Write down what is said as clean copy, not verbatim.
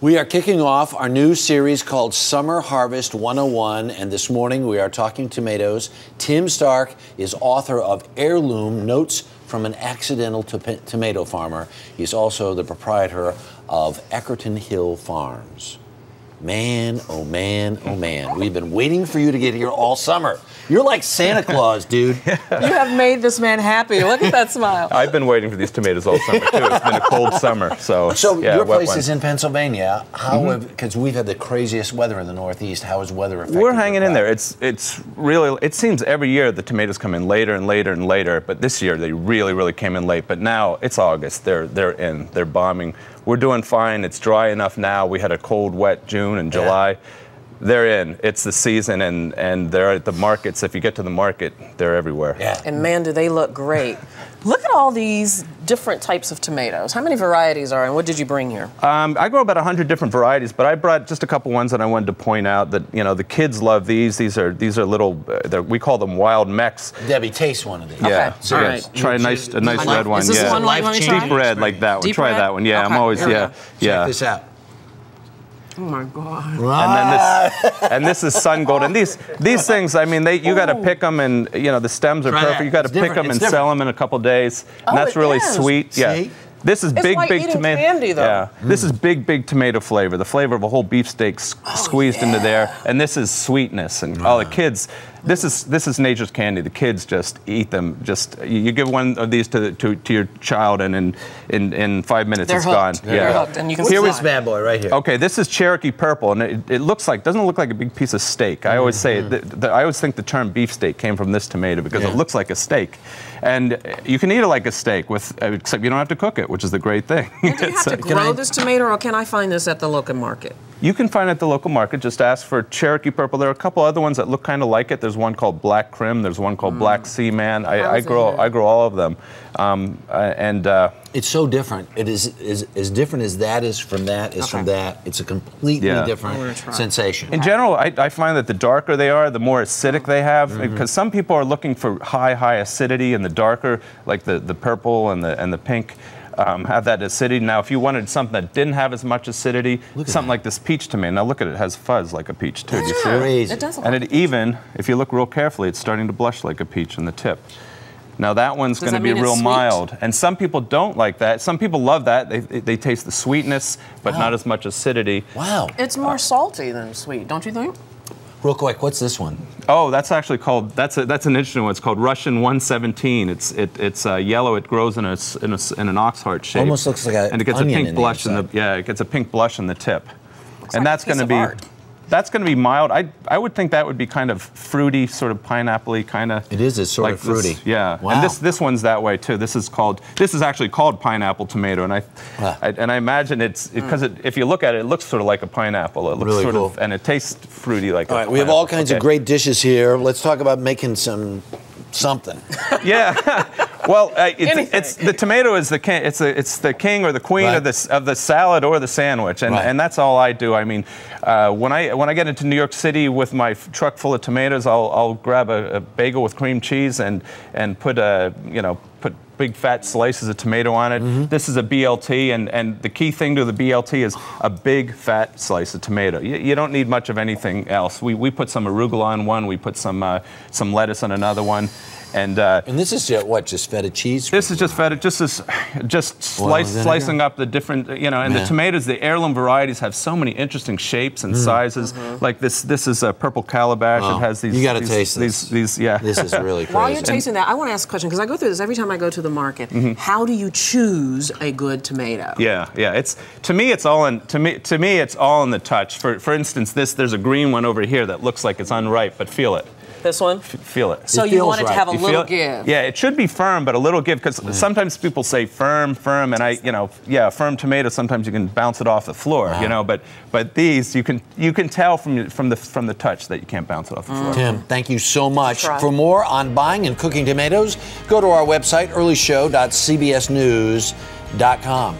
We are kicking off our new series called Summer Harvest 101, and this morning we are talking tomatoes. Tim Stark is author of Heirloom Notes from an Accidental Tomato Farmer. He's also the proprietor of Eckerton Hill Farms. Man, oh man, oh man. We've been waiting for you to get here all summer. You're like Santa Claus, dude. You have made this man happy. Look at that smile. I've been waiting for these tomatoes all summer, too. It's been a cold summer, so yeah, your place is in Pennsylvania. How because we've had the craziest weather in the Northeast. How has weather affected We're hanging in there. crop? It's really, it seems every year the tomatoes come in later and later and later, but this year they really came in late. But now it's August. They're in. They're bombing. We're doing fine. It's dry enough now. We had a cold, wet June and July. They're in. It's the season, and they're at the markets. If you get to the market, they're everywhere. Yeah. And man, do they look great. Look at all these different types of tomatoes. How many varieties are, and what did you bring here? I grow about 100 different varieties, but I brought just a couple ones that I wanted to point out that, you know, the kids love these. These are little, we call them wild mechs. Debbie, taste one of these. Yeah. Okay. All right. Try a nice red one. Is this yeah. one you want to try? Deep red like that one. Deep Try red? that one. Yeah, Okay. I'm always, Here we yeah. go. Yeah. Check this out. Oh my God. And this is sun gold. And these things, I mean, you got to pick them, and you know the stems are Try perfect. that. You got to It's pick them different. and sell them in a couple days. And Oh, that's it really is. sweet. See? Yeah. This is It's big like eating tomato. candy, though. Yeah. This is big tomato flavor. The flavor of a whole beefsteak squeezed into there. And this is sweetness. And the kids, this is nature's candy. The kids just eat them. Just you give one of these to your child, and in 5 minutes They're it's hooked. gone. They're hooked, and you can Here see this bad boy right here. Okay, this is Cherokee purple, and it doesn't look like a big piece of steak. I always say, I always think the term beefsteak came from this tomato because it looks like a steak. And you can eat it like a steak, except you don't have to cook it, which is the great thing. And do you have to grow this tomato, or can I find this at the local market? You can find it at the local market. Just ask for Cherokee purple. There are a couple other ones that look kind of like it. There's one called Black Crim. There's one called Black Seaman. I grow all of them. It's so different. It is as different as that is from that is from that. It's a completely different sensation. In general, I find that the darker they are, the more acidic they have, because some people are looking for high acidity, and the darker, like the purple and the pink, have that acidity. Now, if you wanted something that didn't have as much acidity, something like this peach tomato. Now, look at it. It has fuzz like a peach, too. Do you see it? Crazy. It does look And like it even, if you look real carefully, it's starting to blush like a peach in the tip. Now that one's going to be real mild, and some people don't like that. Some people love that. They taste the sweetness, but not as much acidity. Wow. It's more salty than sweet, don't you think? Real quick, what's this one? Oh, that's actually called, that's an interesting one. It's called Russian 117. It's yellow. It grows in an ox heart shape. Almost looks like and it gets a onion pink in blush the it gets a pink blush in the tip. Looks And like that's a piece going to of be art. That's going to be mild. I would think that would be kind of fruity, sort of pineapple-y kind of. It is. It's sort of fruity. Yeah. Wow. And this one's that way too. This is actually called pineapple tomato, and I imagine it's because if you look at it, it looks sort of like a pineapple. It looks really sort cool. of, and it tastes fruity like. All right, we have all kinds of great dishes here. Let's talk about making something. Yeah. Well, it's the tomato is the king. It's the king or the queen of the salad or the sandwich, and that's all I do. I mean, when I get into New York City with my truck full of tomatoes, I'll grab a bagel with cream cheese and put big fat slices of tomato on it. This is a BLT, and the key thing to the BLT is a big fat slice of tomato. You don't need much of anything else. We put some arugula on one. We put some lettuce on another one. And this is what, just feta cheese? This is just feta, just slicing up the different, and the tomatoes, the heirloom varieties have so many interesting shapes and sizes. Like this is a purple calabash. It has these. You got to taste this. These, This is really crazy. While you're tasting that, I want to ask a question, because I go through this every time I go to the market. How do you choose a good tomato? Yeah. To me, it's all in the touch. For instance, there's a green one over here that looks like it's unripe, but feel it. This one? Feel it. So you want it to have a little give. Yeah, it should be firm, but a little give, because sometimes people say firm, and a firm tomato, sometimes you can bounce it off the floor, but these, you can tell from the touch that you can't bounce it off the floor. Tim, thank you so much. For more on buying and cooking tomatoes, go to our website, earlyshow.cbsnews.com.